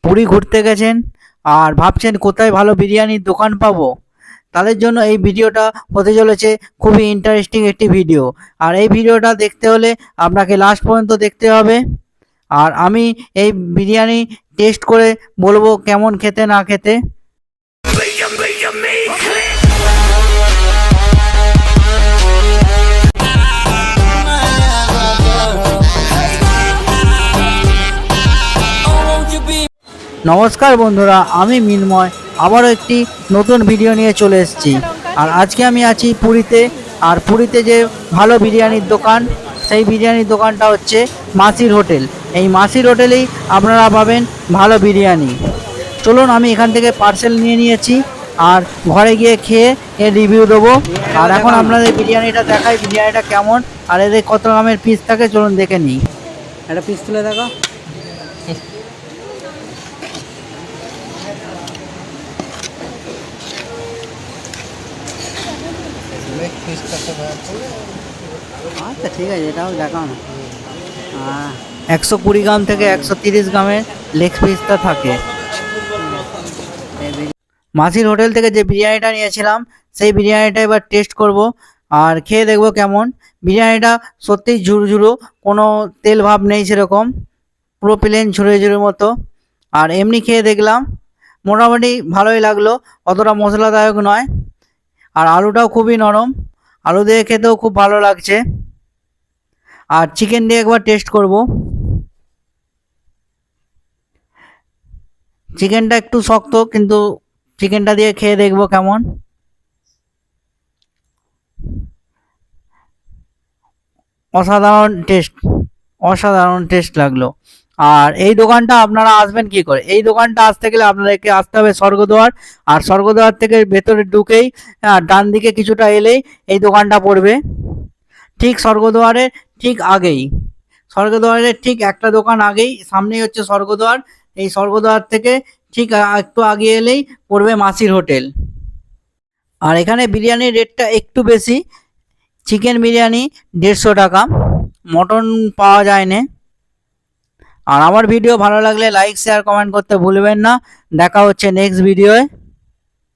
পুরী ঘুরতে গেছেন আর ভাবছেন কোথায় ভালো বিরিয়ানির দোকান পাবো, তাদের জন্য এই ভিডিওটা হতে চলেছে খুবই ইন্টারেস্টিং একটি ভিডিও। আর এই ভিডিওটা দেখতে হলে আপনাকে লাস্ট পর্যন্ত দেখতে হবে। আর আমি এই বিরিয়ানি টেস্ট করে বলবো কেমন খেতে না খেতে। নমস্কার বন্ধুরা, আমি মিনময় আবারও একটি নতুন ভিডিও নিয়ে চলে এসেছি। আর আজকে আমি আছি পুরীতে। আর পুরীতে যে ভালো বিরিয়ানির দোকান, সেই বিরিয়ানির দোকানটা হচ্ছে মাসির হোটেল। এই মাসির হোটেলেই আপনারা পাবেন ভালো বিরিয়ানি। চলুন, আমি এখান থেকে পার্সেল নিয়ে নিয়েছি আর ঘরে গিয়ে খেয়ে এর রিভিউ দেবো। আর এখন আপনাদের বিরিয়ানিটা দেখাই, বিরিয়ানিটা কেমন আর এদের কত গ্রামের পিস থাকে চলুন দেখে নিই। একটা পিস তুলে দেখো। আচ্ছা ঠিক আছে, এটাও দেখাও না। 120 গ্রাম থেকে 130 গ্রামের লেগ পিসটা থাকে। মাসির হোটেল থেকে যে বিরিয়ানিটা নিয়েছিলাম সেই বিরিয়ানিটা এবার টেস্ট করব আর খেয়ে দেখবো কেমন। বিরিয়ানিটা সত্যিই ঝুরঝুরো, কোনো তেল ভাব নেই সেরকম, পুরো প্লেন ঝুরে ঝুরে মতো। আর এমনি খেয়ে দেখলাম মোটামুটি ভালোই লাগলো, অতটা মশলাদায়ক নয়। আর আলুটাও খুবই নরম, আলু দিয়ে খেতেও খুব ভালো লাগছে। আর চিকেন দিয়ে একবার টেস্ট করব। চিকেনটা একটু শক্ত, কিন্তু চিকেনটা দিয়ে খেয়ে দেখবো কেমন। অসাধারণ টেস্ট, অসাধারণ টেস্ট লাগলো। আর এই দোকানটা আপনারা আসবেন কি করে? এই দোকানটা আসতে গেলে আপনাদেরকে আসতে হবে স্বর্গদ্বার। আর স্বর্গদ্বার থেকে ভেতরে ঢুকেই ডান দিকে কিছুটা এলেই এই দোকানটা পড়বে। ঠিক স্বর্গদ্বারের ঠিক আগেই, স্বর্গদ্বারের ঠিক একটা দোকান আগেই সামনেই হচ্ছে স্বর্গদ্বার। এই স্বর্গদ্বার থেকে ঠিক একটু আগে এলেই পড়বে মাসির হোটেল। আর এখানে বিরিয়ানির রেটটা একটু বেশি। চিকেন বিরিয়ানি 150 টাকা, মটন পাওয়া যায় না। আর আমার ভিডিও ভালো লাগলে লাইক শেয়ার কমেন্ট করতে ভুলবেন না। দেখা হচ্ছে নেক্সট ভিডিওয়।